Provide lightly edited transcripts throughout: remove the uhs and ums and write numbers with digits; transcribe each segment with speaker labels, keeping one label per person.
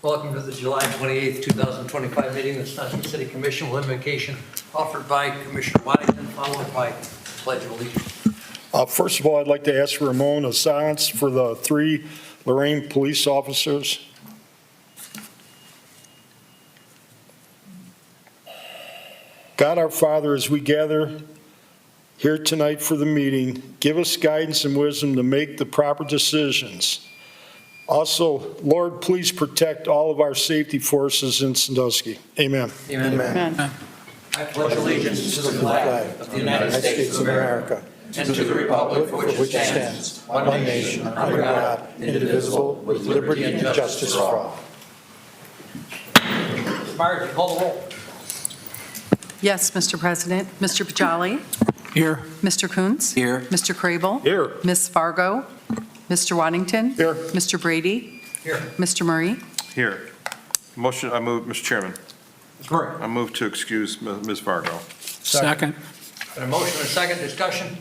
Speaker 1: Welcome to the July 28th, 2025 meeting of the Stunsville City Commission with invocation offered by Commissioner Waddington, followed by Pledge of Allegiance.
Speaker 2: First of all, I'd like to ask for a moment of silence for the 3 Lorraine police officers. God our Father, as we gather here tonight for the meeting, give us guidance and wisdom to make the proper decisions. Also, Lord, please protect all of our safety forces in Sandusky. Amen.
Speaker 1: Amen. I pledge allegiance to the flag of the United States of America and to the republic for which it stands, one nation, under God, indivisible, with liberty and justice for all. Ms. Myers, you call the roll.
Speaker 3: Yes, Mr. President. Mr. Pajali?
Speaker 4: Here.
Speaker 3: Mr. Coons?
Speaker 4: Here.
Speaker 3: Mr. Crable?
Speaker 2: Here.
Speaker 3: Ms. Fargo? Mr. Waddington?
Speaker 2: Here.
Speaker 3: Mr. Brady?
Speaker 1: Here.
Speaker 3: Mr. Murray?
Speaker 5: Here. Motion, I move, Mr. Chairman,
Speaker 1: Ms. Murray.
Speaker 5: I move to excuse Ms. Fargo.
Speaker 4: Second.
Speaker 1: Got a motion and a second discussion.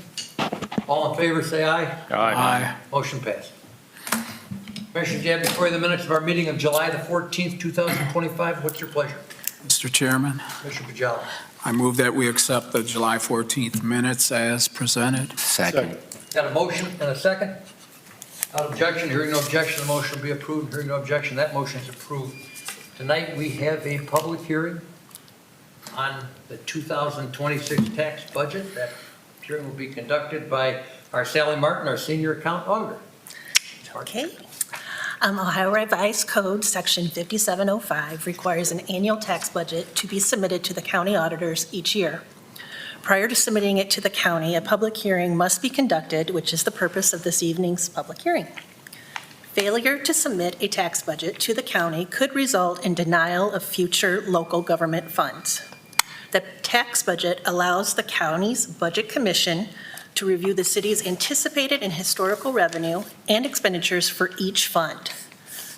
Speaker 1: All in favor, say aye.
Speaker 4: Aye.
Speaker 1: Motion passed. Commissioners, you have before you the minutes of our meeting of July the 14th, 2025. What's your pleasure?
Speaker 4: Mr. Chairman,
Speaker 1: Commissioner Pajali.
Speaker 4: I move that we accept the July 14th minutes as presented.
Speaker 2: Second.
Speaker 1: Got a motion and a second? Without objection, hearing no objection, the motion will be approved. Hearing no objection, that motion is approved. Tonight, we have a public hearing on the 2026 tax budget. That hearing will be conducted by our Sally Martin, our senior account auditor.
Speaker 6: Okay. Ohio Revised Code, Section 5705, requires an annual tax budget to be submitted to the county auditors each year. Prior to submitting it to the county, a public hearing must be conducted, which is the purpose of this evening's public hearing. Failure to submit a tax budget to the county could result in denial of future local government funds. The tax budget allows the county's Budget Commission to review the city's anticipated and historical revenue and expenditures for each fund.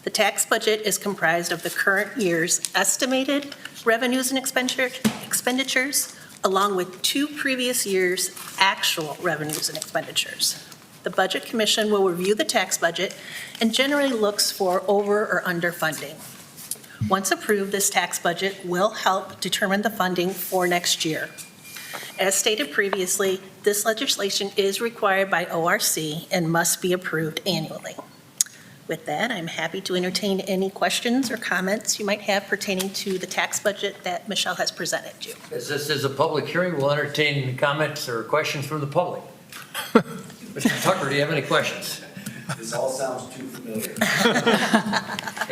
Speaker 6: The tax budget is comprised of the current year's estimated revenues and expenditures, along with 2 previous years' actual revenues and expenditures. The Budget Commission will review the tax budget and generally looks for over or under funding. Once approved, this tax budget will help determine the funding for next year. As stated previously, this legislation is required by ORC and must be approved annually. With that, I'm happy to entertain any questions or comments you might have pertaining to the tax budget that Michelle has presented you.
Speaker 1: As this is a public hearing, we'll entertain comments or questions from the public. Mr. Tucker, do you have any questions?
Speaker 7: This all sounds too familiar.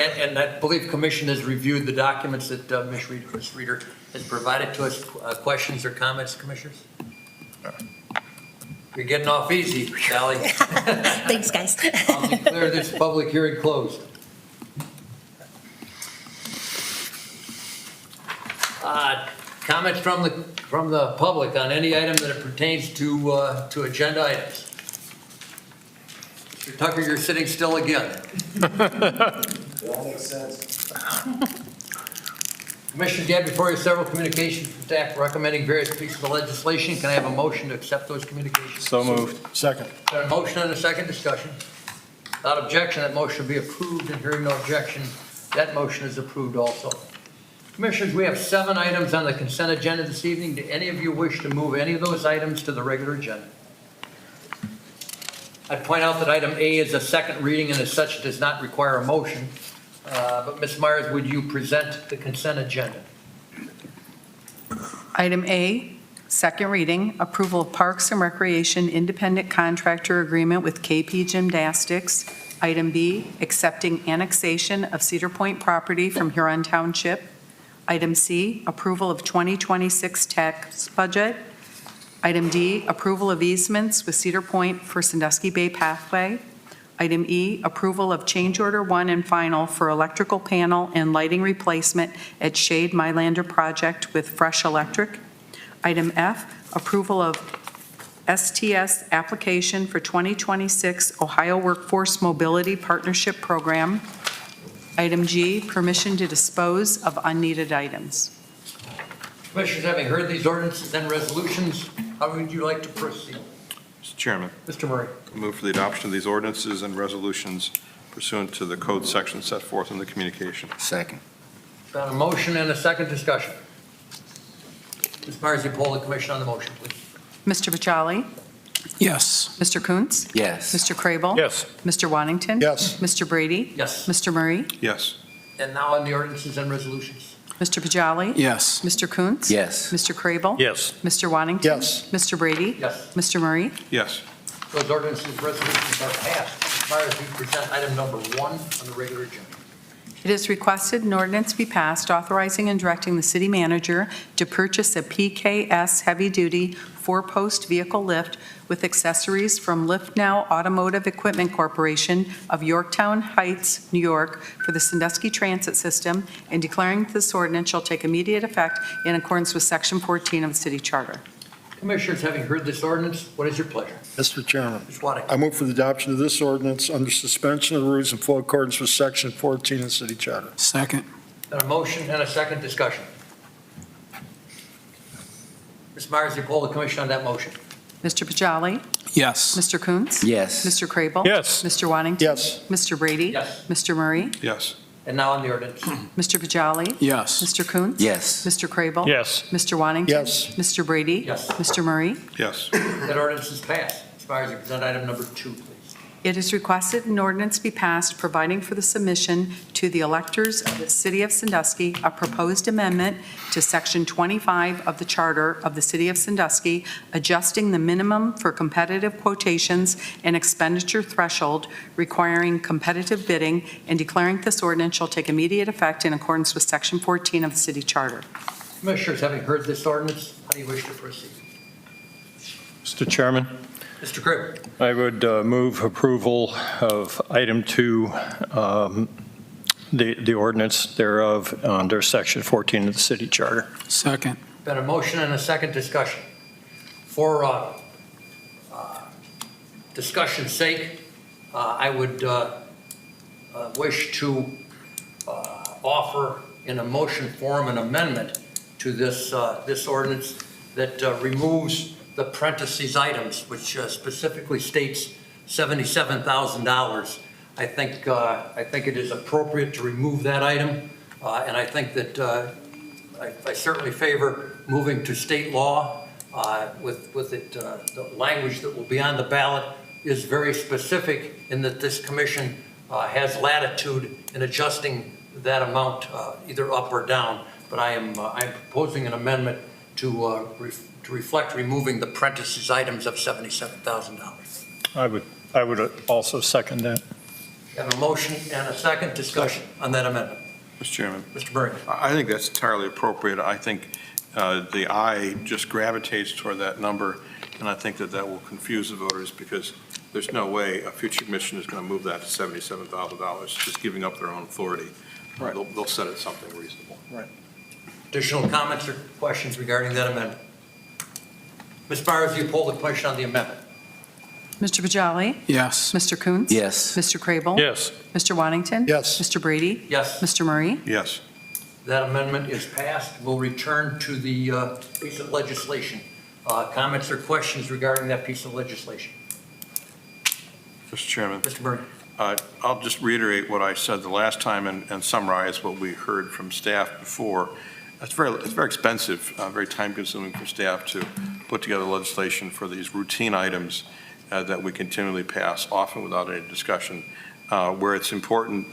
Speaker 1: And I believe Commission has reviewed the documents that Ms. Reeder has provided to us. Questions or comments, Commissioners? You're getting off easy, Sally.
Speaker 6: Thanks, guys.
Speaker 1: I'll declare this public hearing closed. Comments from the public on any item that pertains to agenda items. Mr. Tucker, you're sitting still again.
Speaker 7: It all makes sense.
Speaker 1: Commissioners, you have before you several communications from staff recommending various pieces of legislation. Can I have a motion to accept those communications?
Speaker 5: So moved.
Speaker 2: Second.
Speaker 1: Got a motion and a second discussion. Without objection, that motion will be approved, and hearing no objection, that motion is approved also. Commissioners, we have 7 items on the consent agenda this evening. Do any of you wish to move any of those items to the regular agenda? I'd point out that item A is a second reading and as such does not require a motion. But Ms. Myers, would you present the consent agenda?
Speaker 3: Item A, second reading, approval of Parks and Recreation Independent Contractor Agreement with KP Gymnastics. Item B, accepting annexation of Cedar Point property from Huron Township. Item C, approval of 2026 tax budget. Item D, approval of easements with Cedar Point for Sandusky Bay Pathway. Item E, approval of change order 1 and final for electrical panel and lighting replacement at Shade Mylander project with Fresh Electric. Item F, approval of STS application for 2026 Ohio Workforce Mobility Partnership Program. Item G, permission to dispose of unneeded items.
Speaker 1: Commissioners, having heard these ordinances and resolutions, how would you like to proceed?
Speaker 5: Mr. Chairman,
Speaker 1: Mr. Murray.
Speaker 5: I move for the adoption of these ordinances and resolutions pursuant to the code section set forth in the communication.
Speaker 4: Second.
Speaker 1: Got a motion and a second discussion. Ms. Marzi, poll the commission on the motion, please.
Speaker 3: Mr. Bajali?
Speaker 4: Yes.
Speaker 3: Mr. Coons?
Speaker 4: Yes.
Speaker 3: Mr. Crable?
Speaker 2: Yes.
Speaker 3: Mr. Wantington?
Speaker 2: Yes.
Speaker 3: Mr. Brady?
Speaker 1: Yes.
Speaker 3: Mr. Murray?
Speaker 5: Yes.
Speaker 1: And now on the ordinances and resolutions.
Speaker 3: Mr. Bajali?
Speaker 4: Yes.
Speaker 3: Mr. Coons?
Speaker 4: Yes.
Speaker 3: Mr. Crable?
Speaker 2: Yes.
Speaker 3: Mr. Wantington?
Speaker 2: Yes.
Speaker 3: Mr. Brady?
Speaker 1: Yes.
Speaker 3: Mr. Murray?
Speaker 5: Yes.
Speaker 1: Those ordinances and resolutions are passed. Ms. Marzi, present item number 1 on the regular agenda.
Speaker 3: It is requested an ordinance be passed authorizing and directing the city manager to purchase a PKS heavy-duty four-post vehicle lift with accessories from Lift Now Automotive Equipment Corporation of Yorktown Heights, New York, for the Sandusky Transit System, and declaring that this ordinance shall take immediate effect in accordance with Section 14 of the city charter.
Speaker 1: Commissioners, having heard this ordinance, what is your pleasure?
Speaker 2: Mr. Chairman,
Speaker 1: Ms. Waddington.
Speaker 2: I move for the adoption of this ordinance under suspension of the rules in full accordance with Section 14 of the city charter.
Speaker 4: Second.
Speaker 1: Got a motion and a second discussion. Ms. Marzi, poll the commission on that motion.
Speaker 3: Mr. Bajali?
Speaker 4: Yes.
Speaker 3: Mr. Coons?
Speaker 4: Yes.
Speaker 3: Mr. Crable?
Speaker 2: Yes.
Speaker 3: Mr. Wantington?
Speaker 2: Yes.
Speaker 3: Mr. Brady?
Speaker 1: Yes.
Speaker 3: Mr. Murray?
Speaker 5: Yes.
Speaker 1: And now on the ordinance.
Speaker 3: Mr. Bajali?
Speaker 4: Yes.
Speaker 3: Mr. Coons?
Speaker 4: Yes.
Speaker 3: Mr. Crable?
Speaker 2: Yes.
Speaker 3: Mr. Wantington?
Speaker 2: Yes.
Speaker 3: Mr. Brady?
Speaker 1: Yes.
Speaker 3: Mr. Murray?
Speaker 5: Yes.
Speaker 1: That ordinance is passed. Ms. Marzi, present item number 2, please.
Speaker 3: It is requested an ordinance be passed providing for the submission to the electors of the City of Sandusky a proposed amendment to Section 25 of the Charter of the City of Sandusky, adjusting the minimum for competitive quotations and expenditure threshold requiring competitive bidding, and declaring this ordinance shall take immediate effect in accordance with Section 14 of the City Charter.
Speaker 1: Commissioners, having heard this ordinance, how do you wish to proceed?
Speaker 8: Mr. Chairman,
Speaker 1: Mr. Cribble.
Speaker 8: I would move approval of item 2, the ordinance thereof under Section 14 of the city charter.
Speaker 4: Second.
Speaker 1: Been a motion and a second discussion. For discussion's sake, I would wish to offer in a motion form an amendment to this ordinance that removes the parentheses items, which specifically states $77,000. I think it is appropriate to remove that item, and I think that I certainly favor moving to state law with it. The language that will be on the ballot is very specific in that this commission has latitude in adjusting that amount either up or down. But I'm proposing an amendment to reflect removing the parentheses items of $77,000.
Speaker 8: I would also second that.
Speaker 1: Have a motion and a second discussion on that amendment.
Speaker 5: Mr. Chairman,
Speaker 1: Mr. Murray.
Speaker 5: I think that's entirely appropriate. I think the eye just gravitates toward that number, and I think that will confuse the voters because there's no way a future commission is going to move that to $77,000, just giving up their own authority.
Speaker 2: Right.
Speaker 5: They'll set it something reasonable.
Speaker 1: Additional comments or questions regarding that amendment? Ms. Byers, you poll the question on the amendment.
Speaker 3: Mr. Bajali?
Speaker 4: Yes.
Speaker 3: Mr. Coons?
Speaker 4: Yes.
Speaker 3: Mr. Crable?
Speaker 8: Yes.
Speaker 3: Mr. Wantington?
Speaker 2: Yes.
Speaker 3: Mr. Brady?
Speaker 1: Yes,
Speaker 3: Mr. Murray?
Speaker 5: Yes.
Speaker 1: that amendment is passed. We'll return to the piece of legislation. Comments or questions regarding that piece of legislation?
Speaker 5: Mr. Chairman.
Speaker 1: Mr. Murray.
Speaker 5: I'll just reiterate what I said the last time and summarize what we heard from staff before. It's very expensive, very time-consuming for staff to put together legislation for these routine items that we continually pass, often without any discussion. Where it's important,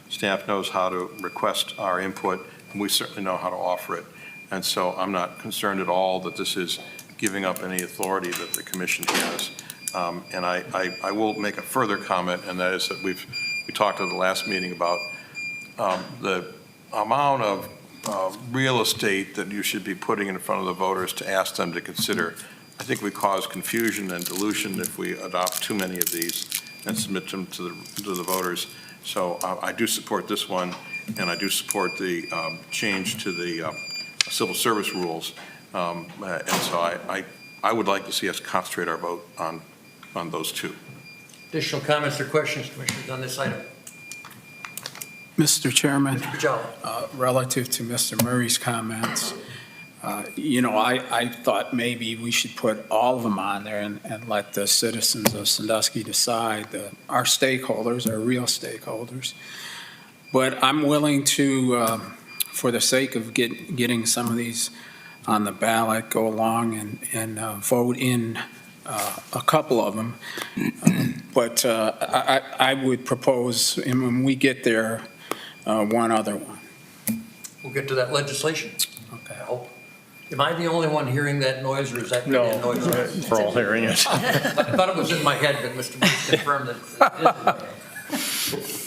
Speaker 5: staff knows how to request our input, and we certainly know how to offer it. And so I'm not concerned at all that this is giving up any authority that the commission has. And I will make a further comment, and that is that we talked at the last meeting about the amount of real estate that you should be putting in front of the voters to ask them to consider. I think we cause confusion and dilution if we adopt too many of these and submit them to the voters. So I do support this one, and I do support the change to the civil service rules. And so I would like to see us concentrate our vote on those two.
Speaker 1: Additional comments or questions, Commissioners, on this item?
Speaker 4: Mr. Chairman,
Speaker 1: Mr. Pajala.
Speaker 4: relative to Mr. Murray's comments, I thought maybe we should put all of them on there and let the citizens of Sandusky decide, our stakeholders, our real stakeholders. But I'm willing to, for the sake of getting some of these on the ballot, go along and vote in a couple of them. But I would propose, and when we get there, one other one.
Speaker 1: We'll get to that legislation,
Speaker 4: Okay.
Speaker 1: I hope. Am I the only one hearing that noise, or is that that noise?
Speaker 8: We're all hearing it.
Speaker 1: I thought it was in my head, but Mr. Booth confirmed that it is.